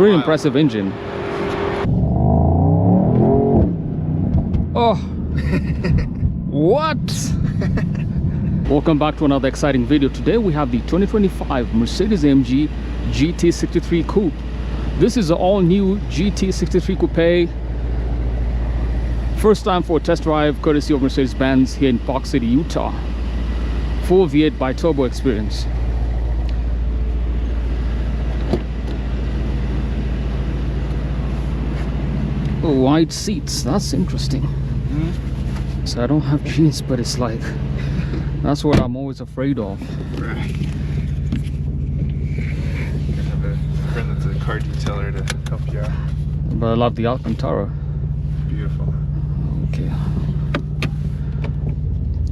Very impressive engine. Oh, what? Welcome back to another exciting video. Today we have the 2025 Mercedes-AMG GT 63 Coupe. This is an all-new GT 63 Coupe. First time for a test drive, courtesy of Mercedes-Benz here in Park City, Utah. Full V8 biturbo experience. Wide seats, that's interesting. So I don't have jeans, but it's like that's what I'm always afraid of. Right. I have a friend that's a car detailer to help you out. But I love the Alcantara. Beautiful. Okay.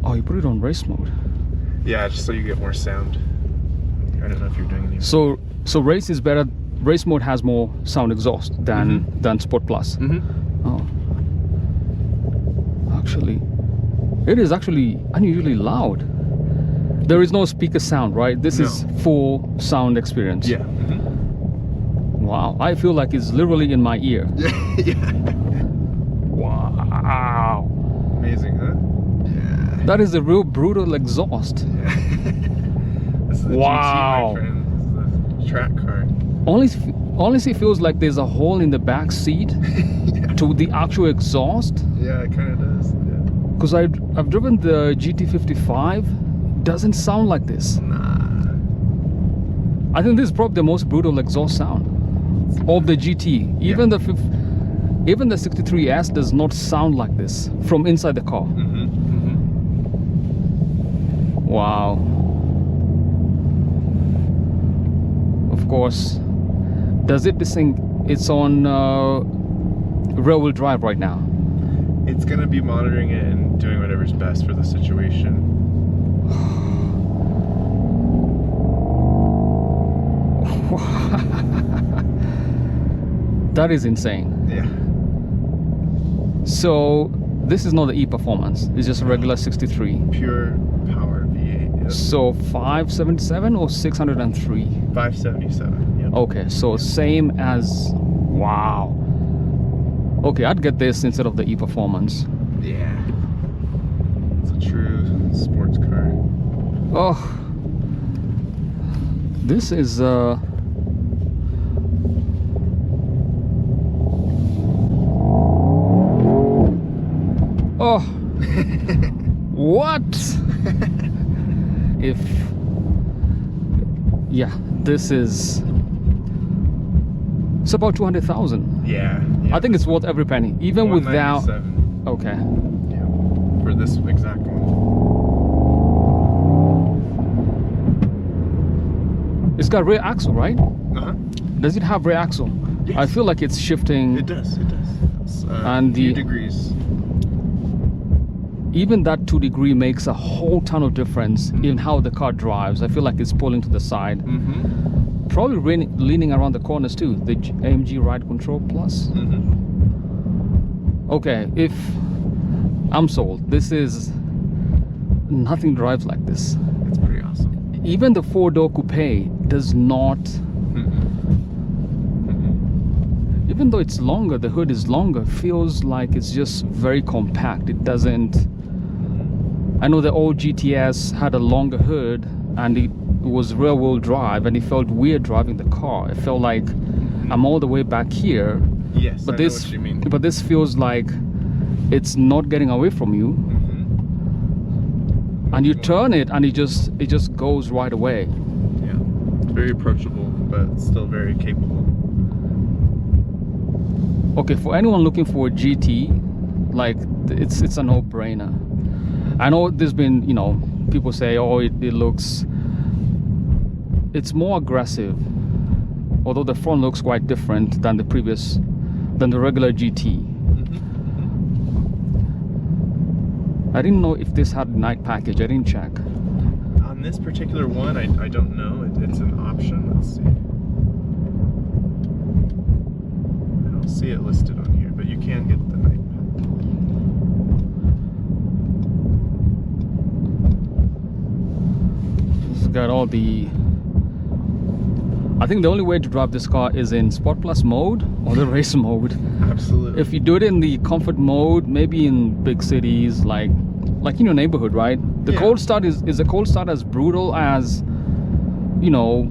Oh, you put it on race mode. Yeah, just so you get more sound. I don't know if you're doing any. So race is better. Race mode has more sound exhaust than Sport Plus. Oh, actually, it is actually unusually loud. There is no speaker sound, right? This is full sound experience. Yeah. Wow, I feel like it's literally in my ear. Yeah. Wow. Amazing, huh? Yeah. That is a real brutal exhaust. Yeah. This is the Wow. GT, my friend. This is a track car. Honestly feels like there's a hole in the back seat to the actual exhaust. Yeah, it kind of does. Yeah. Because I've driven the GT55. Doesn't sound like this. Nah. I think this is probably the most brutal exhaust sound of the GT. Even the 63S does not sound like this from inside the car. Wow. Of course. Does it think it's on rear-wheel drive right now? It's gonna be monitoring it and doing whatever's best for the situation. That is insane. Yeah. So this is not the E-Performance. It's just a regular 63. Pure power V8. Yep. So 577 or 603? 577. Yep. Okay, so same as, wow. Okay, I'd get this instead of the E-Performance. Yeah. It's a true sports car. Oh, this is oh. What? If, yeah, this is, it's about 200,000. Yeah. I think it's worth every penny, even without. Okay. Yeah. For this exact one. It's got rear axle, right? Does it have rear axle? Yes. I feel like it's shifting. It does. It does. It's, and the 2 degrees. Even that 2 degree makes a whole ton of difference in how the car drives. I feel like it's pulling to the side. Probably leaning around the corners too. The AMG Ride Control Plus. Okay, if I'm sold. This is, nothing drives like this. It's pretty awesome. Even the 4-door coupe does not. Even though it's longer, the hood is longer, feels like it's just very compact. It doesn't. I know the old GTS had a longer hood and it was rear-wheel drive and it felt weird driving the car. It felt like I'm all the way back here. Yes, but I know what you mean. But this feels like it's not getting away from you. And you turn it and it just goes right away. Yeah. It's very approachable, but still very capable. Okay, for anyone looking for a GT, like it's a no-brainer. I know there's been, you know, people say, oh, it looks, it's more aggressive, although the front looks quite different than the regular GT. I didn't know if this had night package. I didn't check. On this particular one, I don't know. It's an option. Let's see. I don't see it listed on here, but you can get the night package. It's got all the I think the only way to drive this car is in Sport Plus mode or the race mode. Absolutely. If you do it in the comfort mode, maybe in big cities like in your neighborhood, right? The Yeah. cold start is a cold start as brutal as, you know.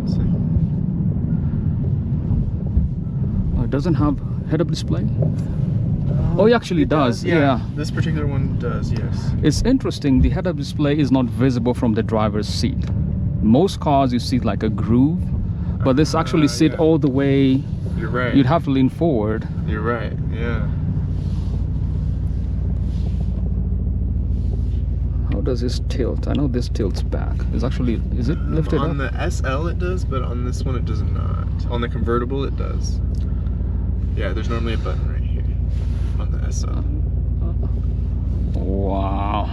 Let's see. It doesn't have head-up display. Oh, it actually does. Yeah. This particular one does, yes. It's interesting. The head-up display is not visible from the driver's seat. Most cars you see like a groove, but this actually sit yeah. all the way. You're right. You'd have to lean forward. You're right, yeah. How does this tilt? I know this tilts back. Is it lifted on up? the SL it does, but on this one it does not. On the convertible it does. Yeah, there's normally a button right here on the SL. Wow.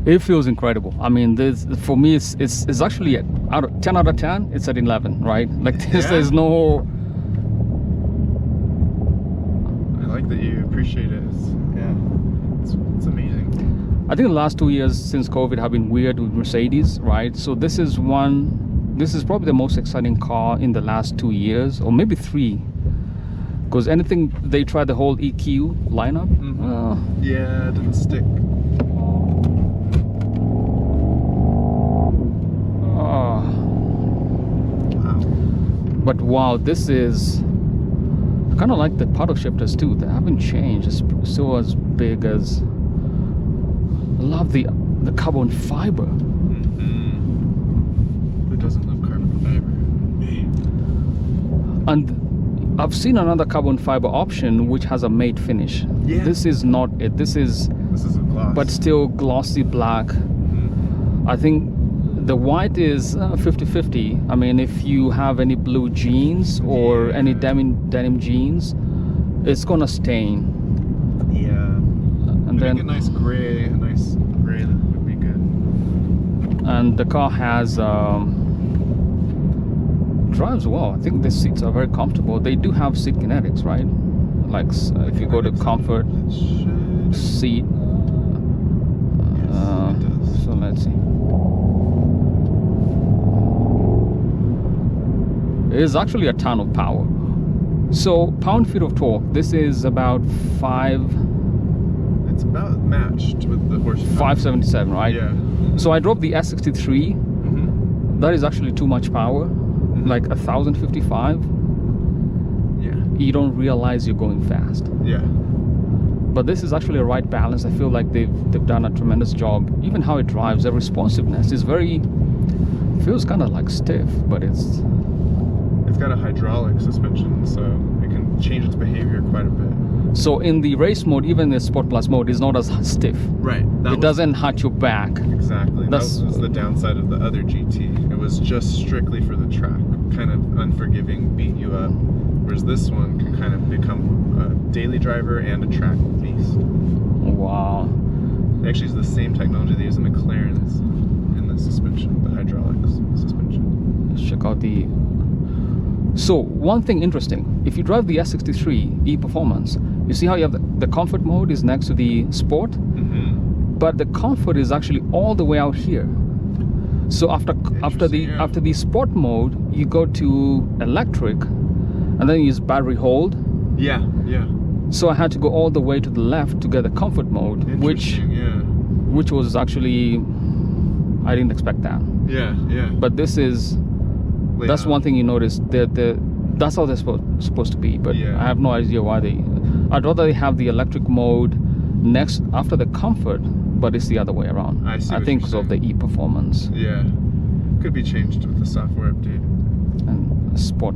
It feels incredible. I mean, this for me it's actually out of 10 out of 10. It's at 11, right? Like this, Yeah. there's no. I like that you appreciate it. It's amazing. I think the last 2 years since COVID have been weird with Mercedes, right? So this is probably the most exciting car in the last 2 years, or maybe 3. Because anything they tried the whole EQ lineup. Yeah, it didn't stick. Wow. But wow, this is kind of like the paddle shifters too. They haven't changed. It's still as big as. I love the carbon fiber. Who doesn't love carbon fiber? And I've seen another carbon fiber option which has a matte finish. Yeah. This is not it. This is a gloss. but still glossy black. I think the white is 50-50. I mean, if you have any blue jeans or any denim jeans, it's gonna stain. Yeah. And then a nice gray that would be good. and the car has drives well. I think the seats are very comfortable. They do have seat kinetics, right? Like if you go to comfort seat. So let's see. It is actually a ton of power. So pound-feet of torque. This is about 5. It's about matched with the horsepower. 577, right? Yeah. So I drove the S63. That is actually too much power. Like 1055. Yeah. You don't realize you're going fast. Yeah. But this is actually a right balance. I feel like they've done a tremendous job. Even how it drives, the responsiveness is feels kind of like stiff, but it's got a hydraulic suspension, so it can change its behavior quite a bit. so in the race mode, even the Sport Plus mode, is not as stiff. Right. It doesn't hurt your back. Exactly. That That's- was the downside of the other GT. It was just strictly for the track, kind of unforgiving, beat you up. Whereas this one can kind of become a daily driver and a track beast. Wow. It actually is the same technology they use in McLaren's in the suspension, the hydraulics suspension. Let's check out the. So one thing interesting, if you drive the S63 E-Performance, you see how you have the comfort mode is next to the sport, but the comfort is actually all the way out here. So after the sport mode, you go to electric, and then you use battery hold. Yeah, yeah. So I had to go all the way to the left to get the comfort mode, which was actually, I didn't expect that. Yeah, yeah. But this is. That's one thing you notice. That's how they're supposed to be. But Yeah. I have no idea why they. I'd rather they have the electric mode next after the comfort, but it's the other way around. I see I what think you're because of the E-Performance Yeah. Could be changed with the software update. and sport.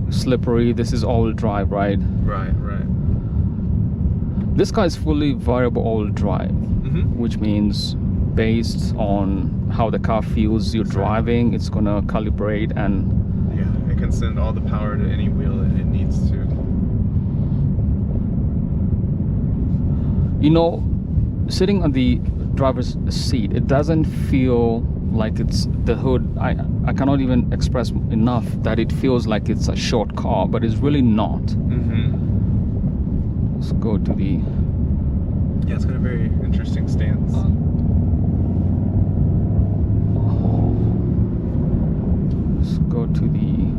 Slippery. This is all-wheel drive, right? Right, right. This car is fully variable all-wheel drive, which means based on how the car feels you're driving, it's gonna calibrate and Yeah, it can send all the power to any wheel that it needs to. Sitting on the driver's seat, it doesn't feel like it's the hood. I cannot even express enough that it feels like it's a short car, but it's really not. Let's go to the Yeah, it's got a very interesting stance. Let's go to the...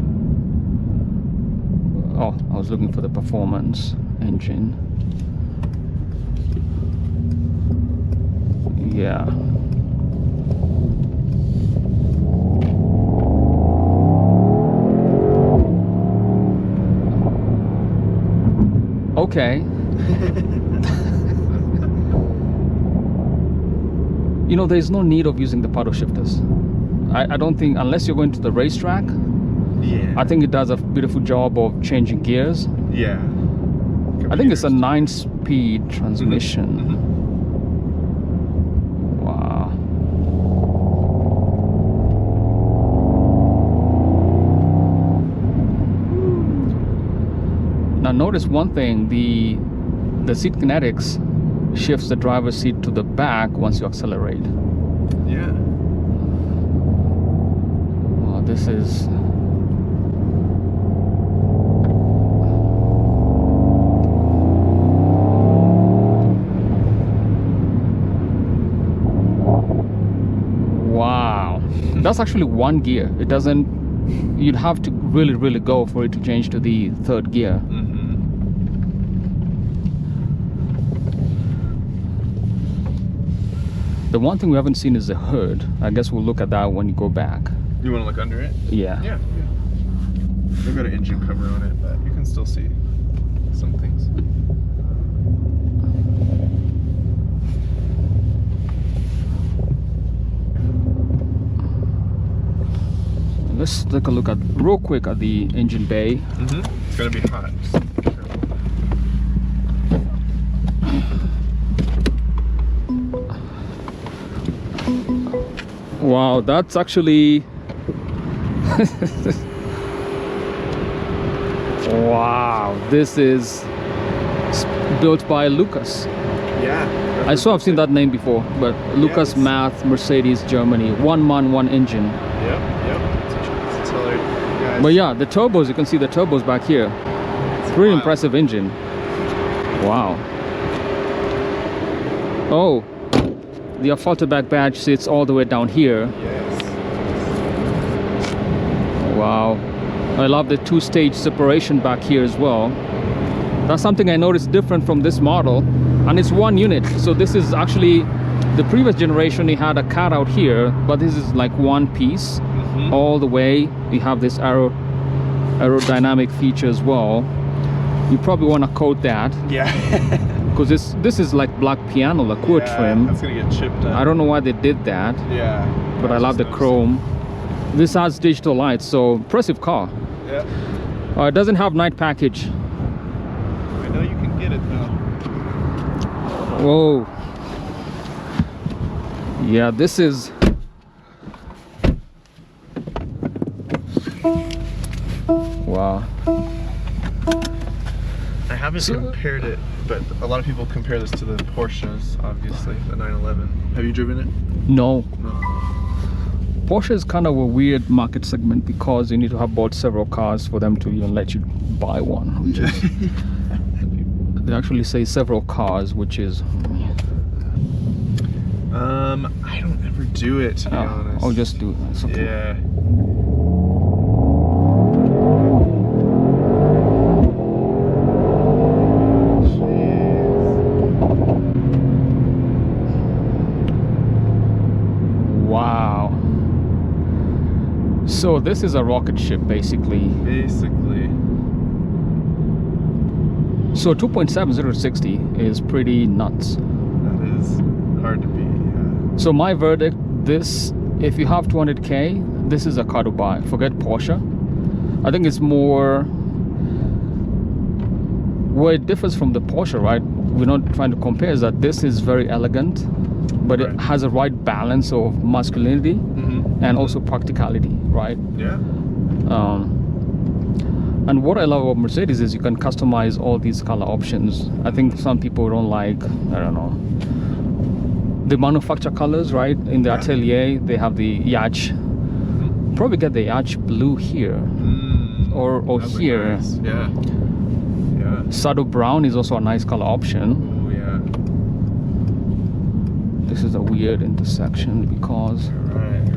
Oh, I was looking for the performance engine. Yeah. Okay. You know, there's no need of using the paddle shifters. I don't think, unless you're going to the racetrack. Yeah. I think it does a beautiful job of changing gears. Yeah. I think it's a 9-speed transmission. Mm-hmm. Wow. Now notice one thing, the seat kinetics shifts the driver's seat to the back once you accelerate. Yeah. Wow, this is... Wow. That's actually one gear. It doesn't... You'd have to really go for it to change to the third gear. Mm-hmm. The one thing we haven't seen is the hood. I guess we'll look at that when you go back. You want to look under it? Yeah. Yeah. They've got an engine cover on it, but you can still see some things. Let's take a look at real quick at the engine bay. Mm-hmm. It's gonna be hot. Wow, that's actually... Wow, this is built by Lucas. Yeah. I saw I've seen that name before, but Lucas Yes. Math, Mercedes, Germany. One man, one engine. Yep. It's all guys. But yeah, the turbos, you can see the turbos back here. Pretty impressive engine. Wow. Oh, the Afalterback badge sits all the way down here. Yes. Wow. I love the two-stage separation back here as well. That's something I noticed different from this model. And it's one unit. So this is actually, the previous generation, they had a cutout here, but this is like one piece. Mm-hmm. All the way. You have this aerodynamic feature as well. You probably want to coat that. Yeah. Because this is like black piano lacquer trim. That's gonna get chipped up. I don't know why they did that. Yeah. But I love the chrome. This has digital lights, so impressive car. Yeah. It doesn't have night package. I know you can get it though. Whoa. Yeah, this is... Wow. I haven't compared it, but a lot of people compare this to the Porsches, obviously, the 911. Have you driven it? No. No. Porsche is kind of a weird market segment because you need to have bought several cars for them to even let you buy one. Which is, they actually say several cars, which is... I don't ever do it, to be honest. I'll just do it. It's okay. Yeah. Wow. So this is a rocket ship, basically. Basically. So 2.70 to 60 is pretty nuts. That is hard to beat, yeah. So my verdict, this, if you have 200k, this is a car to buy. Forget Porsche. I think it's more... Where it differs from the Porsche, right? We're not trying to compare, is that this is very elegant, but it has a right balance of masculinity and also practicality, right? Yeah. And what I love about Mercedes is you can customize all these color options. I think some people don't like, I don't know, the manufacture colors, right? In the Atelier, they have the yacht. Probably get the yacht blue here, or here. Nice. Yeah. Yeah. Saddle brown is also a nice color option. Oh yeah. This is a weird intersection because Right.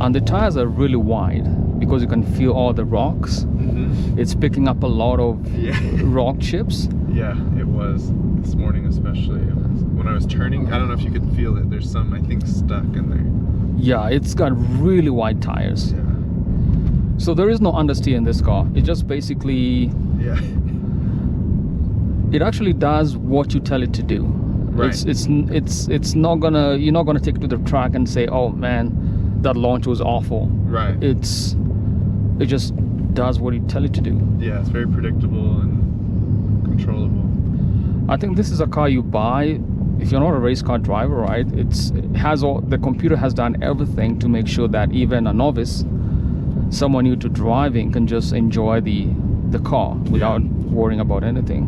and the tires are really wide because you can feel all the rocks. It's picking up a lot of Yeah. rock chips. Yeah, it was this morning especially. It was, when I was turning, I don't know if you could feel it. There's some, I think, stuck in there. Yeah, it's got really wide tires. Yeah. So there is no understeer in this car. It just basically, Yeah. it actually does what you tell it to do. Right. It's not gonna, you're not gonna take it to the track and say, oh man, that launch was awful. Right. It just does what you tell it to do. Yeah, it's very predictable and controllable. I think this is a car you buy if you're not a race car driver, right? It has all, the computer has done everything to make sure that even a novice, someone new to driving, can just enjoy the car without worrying about anything.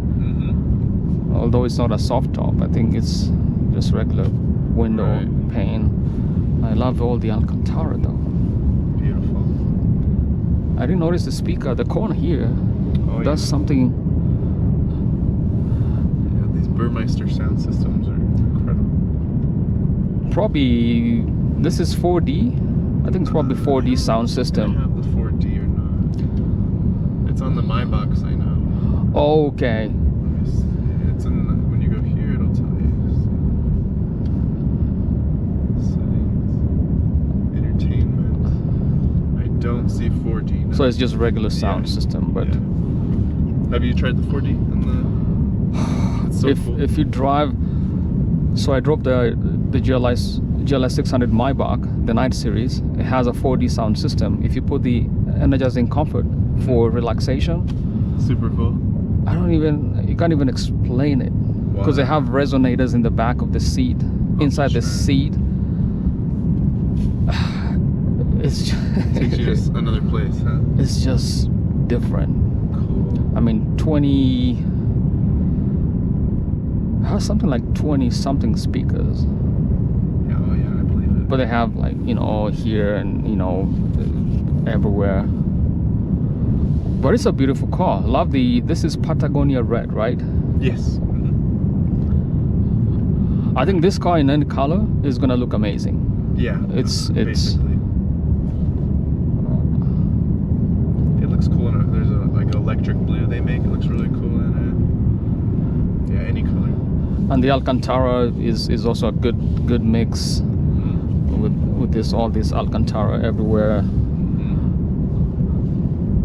Although it's not a soft top, I think it's just regular window pane. I love all the Alcantara though. Beautiful. I didn't notice the speaker, the corner here does something. Yeah, these Burmeister sound systems are incredible. Probably, this is 4D. I think it's probably 4D sound I system. have the 4D or not. It's on the My Box, I know. Okay. It's in the, when you go here, it'll tell you. Settings, entertainment. I don't see 4D. No. So it's just regular sound system, but have you tried the 4D? And it's so cool. if you drive, so I drove the GLS 600 Maybach, the 9 series. It has a 4D sound system. If you put the energizing comfort for relaxation, super cool. you can't even explain it, because they have resonators in the back of the seat, inside the seat. It's just takes you to another place, huh? It's just different. Cool. I mean, has something like 20 something speakers. Yeah, oh yeah, I believe it. But they have, like, here and everywhere. But it's a beautiful car. Love this is Patagonia red, right? Yes. I think this car in any color is gonna look amazing. Yeah. It's basically. It looks cool. There's like electric blue they make. It looks really cool in it. Yeah, any color. And the Alcantara is also a good mix with all this Alcantara everywhere.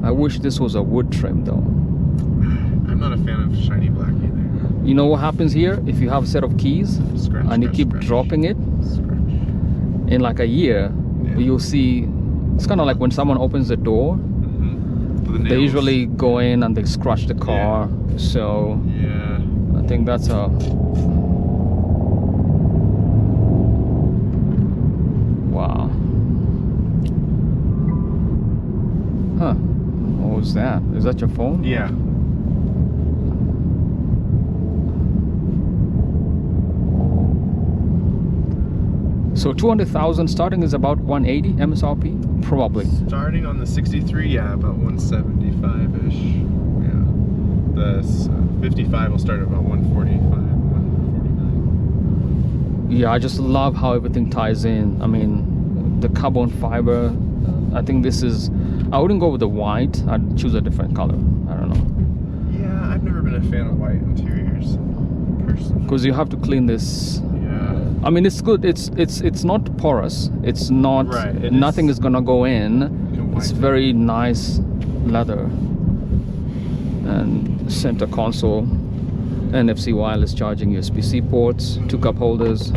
I wish this was a wood trim though. I'm not a fan of shiny black either. You know what happens here? If you have a set of keys and you keep dropping it, in like a year, you'll see, it's kind of like when someone opens the door, they usually go in and they scratch the car. So I think that's a wow. Huh. What was that? Is that your phone? Yeah. So 200,000 starting is about 180 MSRP, probably. Starting on the 63, yeah, about 175-ish. Yeah. The 55 will start at about 145, 149. Yeah, I just love how everything ties in. I mean, the carbon fiber. I think this is. I wouldn't go with the white. I'd choose a different color. I don't know. Yeah, I've never been a fan of white interiors, personally. Because you have to clean this. Yeah. I mean, it's good. It's not porous. It's not. Right, nothing is gonna go in. It's it. very nice leather. And center console, NFC wireless charging, USB-C ports, 2 cup holders.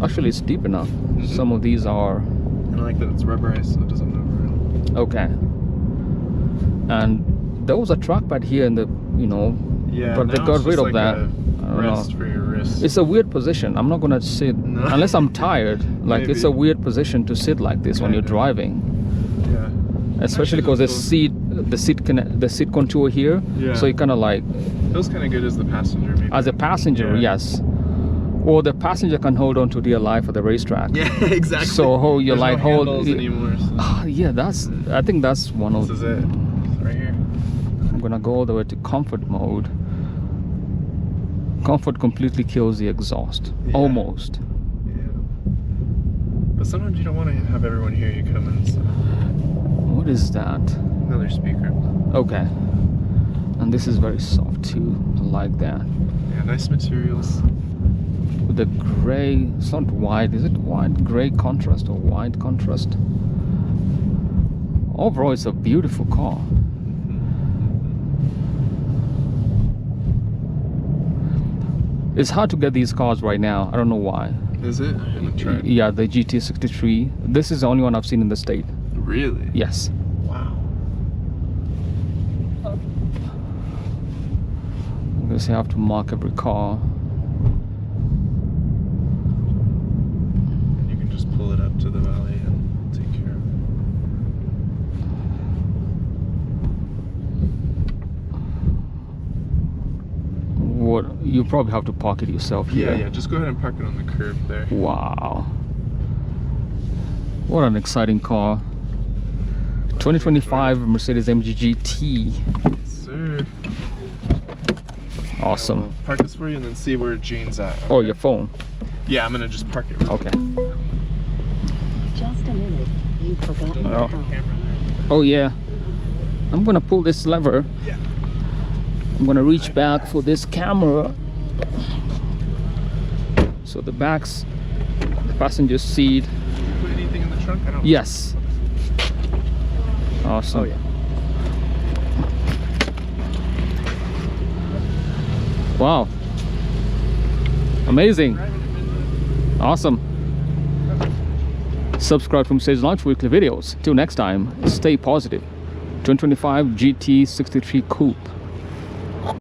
Actually, it's deep enough. Some of these are. And I like that it's rubberized, so it doesn't move around. Okay. And there was a trackpad here in the, Yeah, but they now got it's rid just of like that. a rest for your wrist. It's a weird position. I'm not gonna sit unless I'm tired. Like, it's a weird position to sit like this when you're driving. Yeah. Especially because the seat contour here. Yeah. So you kind of like. Feels kind of good as the passenger, maybe. As a passenger, yes. Or the passenger can hold on to dear life at the racetrack. Yeah, exactly. So you're like hold. Anymore, so. Yeah, I think that's one of. This is it. Right here. I'm gonna go all the way to comfort mode. Comfort completely kills the exhaust. Yeah. Almost. Yeah. But sometimes you don't want to have everyone hear you coming. So. What is that? Another speaker. Okay. And this is very soft too. I like that. Yeah, nice materials. With the gray, it's not white, is it white? Gray contrast or white contrast? Overall, it's a beautiful car. It's hard to get these cars right now. I don't know why. Is it? I haven't tried. Yeah, the GT63. This is the only one I've seen in the state. Really? Yes. Wow. I guess you have to mark every car. You can just pull it up to the valley and take care of it. What, you probably have to park it yourself here. Yeah, just go ahead and park it on the curb there. Wow. What an exciting car. 2025 Mercedes-AMG GT. Yes, sir. Awesome. I'll park this for you and then see where Jane's at. Oh, your phone. Yeah, I'm gonna just park it. Okay. Just a minute. You've forgotten Oh. the phone. Oh yeah. I'm gonna pull this lever. Yeah. I'm gonna reach back for this camera. So the back's the passenger seat. Put anything in the trunk? I don't. Yes. Awesome. Oh yeah. Wow. Amazing. Awesome. Subscribe from Stage Launch weekly videos. Till next time, stay positive. 2025 GT63 Coupe.